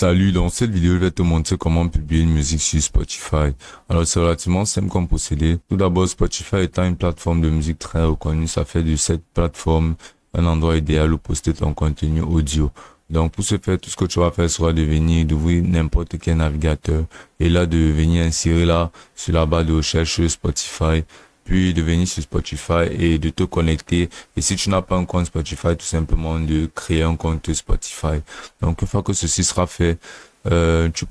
Salut, dans cette vidéo, je vais te montrer comment publier une musique sur Spotify. Alors, c'est relativement simple comme procédé. Tout d'abord, Spotify étant une plateforme de musique très reconnue, ça fait de cette plateforme un endroit idéal où poster ton contenu audio. Donc, pour ce faire, tout ce que tu vas faire sera d'ouvrir n'importe quel navigateur et là, de venir insérer là, sur la barre de recherche Spotify, puis de venir sur Spotify et de te connecter. Et si tu n'as pas un compte Spotify, tout simplement de créer un compte Spotify. Donc, une fois que ceci sera fait, tu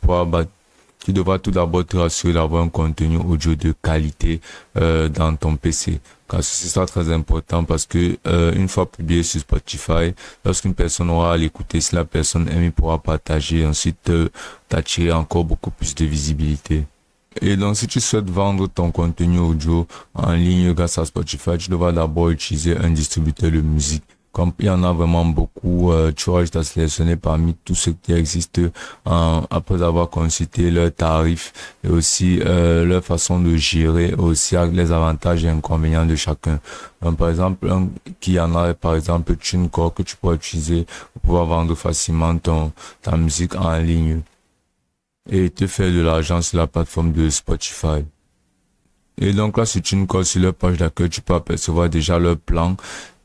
devras tout d'abord te rassurer d'avoir un contenu audio de qualité dans ton PC. Car ceci sera très important parce que une fois publié sur Spotify, lorsqu'une personne aura à l'écouter, si la personne aime, il pourra partager et ensuite t'attirer encore beaucoup plus de visibilité. Et donc, si tu souhaites vendre ton contenu audio en ligne grâce à Spotify, tu devras d'abord utiliser un distributeur de musique. Comme il y en a vraiment beaucoup, tu auras juste à sélectionner parmi tous ceux qui existent après avoir consulté leurs tarifs et aussi leur façon de gérer, aussi les avantages et inconvénients de chacun. Donc, par exemple, qui en a, par exemple, TuneCore que tu pourras utiliser pour pouvoir vendre facilement ta musique en ligne et te faire de l'argent sur la plateforme de Spotify. Et donc là, si tu ne colles sur leur page d'accueil, tu peux apercevoir déjà leur plan,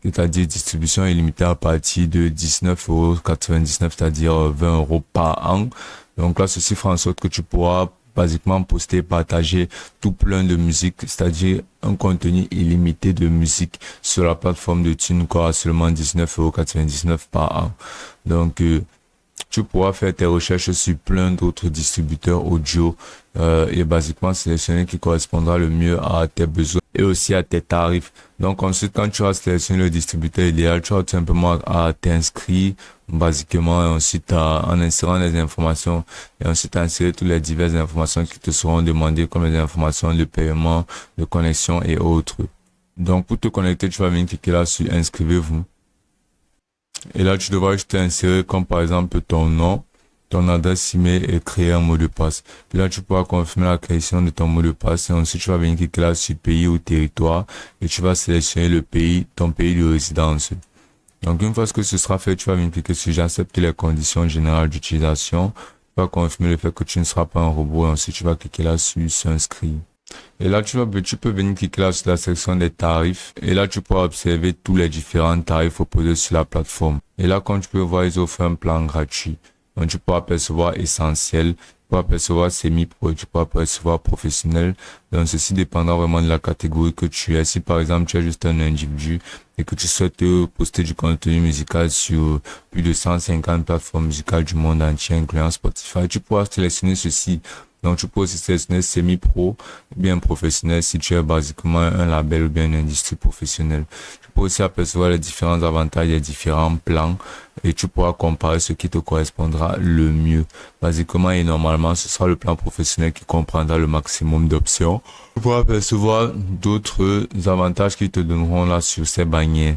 c'est-à-dire distribution illimitée à partir de 19,99 €, c'est-à-dire 20 € par an. Donc là, ceci fera en sorte que tu pourras basiquement poster, partager tout plein de musique, c'est-à-dire un contenu illimité de musique sur la plateforme de TuneCore à seulement 19,99 € par an. Donc, tu pourras faire tes recherches sur plein d'autres distributeurs audio et basiquement sélectionner qui correspondra le mieux à tes besoins et aussi à tes tarifs. Donc ensuite, quand tu as sélectionné le distributeur idéal, tu as tout simplement à t'inscrire basiquement et ensuite en insérant les informations et ensuite insérer toutes les diverses informations qui te seront demandées comme les informations de paiement, de connexion et autres. Donc pour te connecter, tu vas venir cliquer là sur inscrivez-vous. Et là, tu devras juste insérer comme par exemple ton nom, ton adresse email et créer un mot de passe. Puis là, tu pourras confirmer la création de ton mot de passe et ensuite tu vas venir cliquer là sur pays ou territoire et tu vas sélectionner le pays, ton pays de résidence. Donc, une fois que ce sera fait, tu vas venir cliquer sur j'accepte les conditions générales d'utilisation. Tu vas confirmer le fait que tu ne seras pas un robot et ensuite tu vas cliquer là sur s'inscrire. Et là, tu peux venir cliquer là sur la section des tarifs. Et là, tu pourras observer tous les différents tarifs proposés sur la plateforme. Et là, comme tu peux voir, ils offrent un plan gratuit. Donc, tu pourras apercevoir essentiel, tu pourras apercevoir semi-pro, tu pourras apercevoir professionnel. Donc, ceci dépendra vraiment de la catégorie que tu es. Si, par exemple, tu es juste un individu et que tu souhaites poster du contenu musical sur plus de 150 plateformes musicales du monde entier, incluant Spotify, tu pourras sélectionner ceci. Donc, tu peux aussi sélectionner semi-pro ou bien professionnel si tu es basiquement un label ou bien une industrie professionnelle. Tu peux aussi apercevoir les différents avantages des différents plans et tu pourras comparer ce qui te correspondra le mieux. Basiquement et normalement, ce sera le plan professionnel qui comprendra le maximum d'options. Tu pourras apercevoir d'autres avantages qui te donneront là sur ces bannières.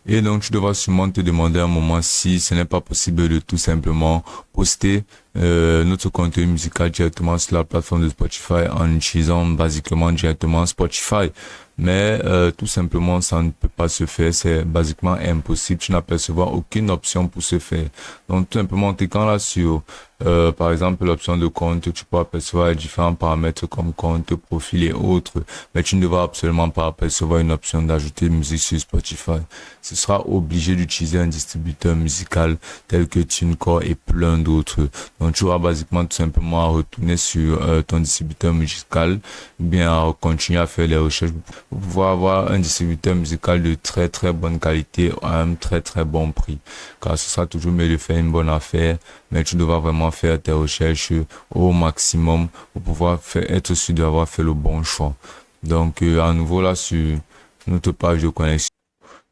Et donc, tu devras sûrement te demander un moment si ce n'est pas possible de tout simplement poster notre contenu musical directement sur la plateforme de Spotify en utilisant basiquement directement Spotify. Mais tout simplement, ça ne peut pas se faire. C'est basiquement impossible. Tu n'apercevras aucune option pour ce faire. Donc, tout simplement, en cliquant là sur, par exemple, l'option de compte, tu peux apercevoir les différents paramètres comme compte, profil et autres. Mais tu ne devras absolument pas apercevoir une option d'ajouter musique sur Spotify. Ce sera obligé d'utiliser un distributeur musical tel que TuneCore et plein d'autres. Donc, tu auras basiquement tout simplement à retourner sur ton distributeur musical ou bien à continuer à faire les recherches pour pouvoir avoir un distributeur musical de très très bonne qualité à un très très bon prix. Car ce sera toujours mieux de faire une bonne affaire, mais tu devras vraiment faire tes recherches au maximum pour pouvoir être sûr d'avoir fait le bon choix. Donc, à nouveau là sur notre page de connexion.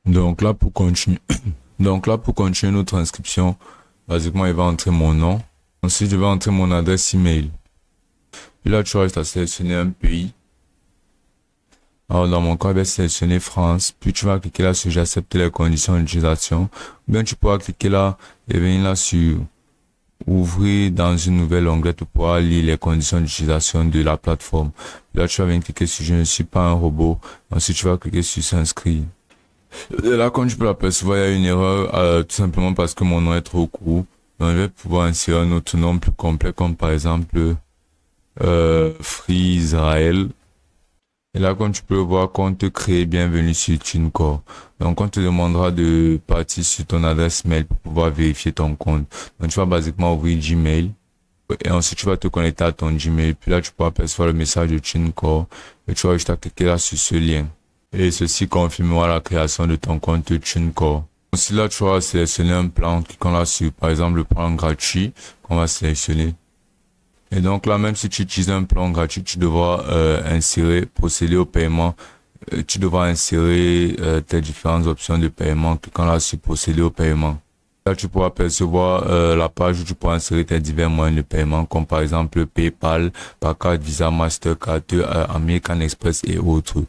Donc là pour continuer notre inscription, basiquement il va entrer mon nom. Ensuite je vais entrer mon adresse email. Puis là tu restes à sélectionner un pays. Alors dans mon cas je vais sélectionner France. Puis tu vas cliquer là sur j'accepte les conditions d'utilisation. Ou bien tu pourras cliquer là et venir là sur ouvrir dans une nouvelle onglet pour pouvoir lire les conditions d'utilisation de la plateforme. Puis là tu vas venir cliquer sur je ne suis pas un robot. Ensuite tu vas cliquer sur s'inscrire. Et là, comme tu peux l'apercevoir, il y a une erreur, tout simplement parce que mon nom est trop court. Donc, je vais pouvoir insérer un autre nom plus complet comme par exemple Free Israel. Et là, comme tu peux le voir, compte créer bienvenue sur TuneCore. Donc, on te demandera de partir sur ton adresse mail pour pouvoir vérifier ton compte. Donc, tu vas basiquement ouvrir Gmail. Et ensuite, tu vas te connecter à ton Gmail. Puis là, tu pourras apercevoir le message de TuneCore. Et tu vas juste cliquer là sur ce lien. Et ceci confirmera la création de ton compte TuneCore. Ensuite, là, tu vas sélectionner un plan en cliquant là sur, par exemple, le plan gratuit qu'on va sélectionner. Et donc là, même si tu utilises un plan gratuit, tu devras procéder au paiement. Tu devras insérer tes différentes options de paiement en cliquant là sur procéder au paiement. Là, tu pourras percevoir la page où tu pourras insérer tes divers moyens de paiement, comme par exemple PayPal, par carte Visa, Mastercard, American Express et autres.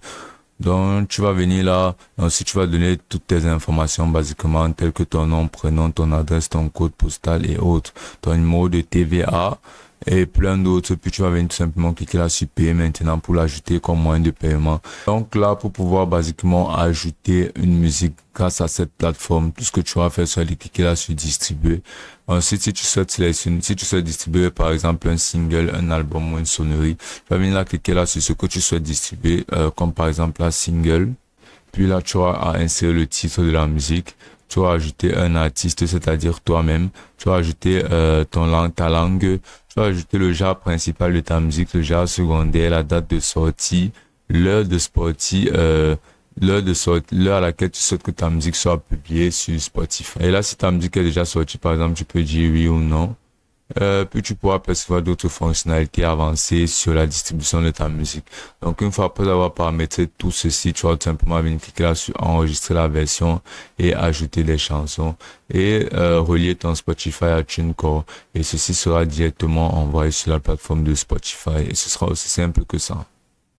Donc, tu vas venir là, ensuite tu vas donner toutes tes informations basiquement, telles que ton nom, prénom, ton adresse, ton code postal et autres, ton numéro de TVA et plein d'autres. Puis tu vas venir tout simplement cliquer là sur payer maintenant pour l'ajouter comme moyen de paiement. Donc là, pour pouvoir basiquement ajouter une musique grâce à cette plateforme, tout ce que tu vas faire, c'est aller cliquer là sur distribuer. Ensuite, si tu souhaites distribuer par exemple un single, un album ou une sonnerie, tu vas venir là cliquer là sur ce que tu souhaites distribuer, comme par exemple la single. Puis là, tu vas insérer le titre de la musique. Tu vas ajouter un artiste, c'est-à-dire toi-même. Tu vas ajouter ta langue. Tu vas ajouter le genre principal de ta musique, le genre secondaire, la date de sortie, l'heure de sortie, l'heure à laquelle tu souhaites que ta musique soit publiée sur Spotify. Et là, si ta musique est déjà sortie, par exemple, tu peux dire oui ou non. Puis tu pourras percevoir d'autres fonctionnalités avancées sur la distribution de ta musique. Donc une fois après avoir paramétré tout ceci, tu vas tout simplement venir cliquer là sur enregistrer la version et ajouter des chansons et relier ton Spotify à TuneCore. Et ceci sera directement envoyé sur la plateforme de Spotify et ce sera aussi simple que ça.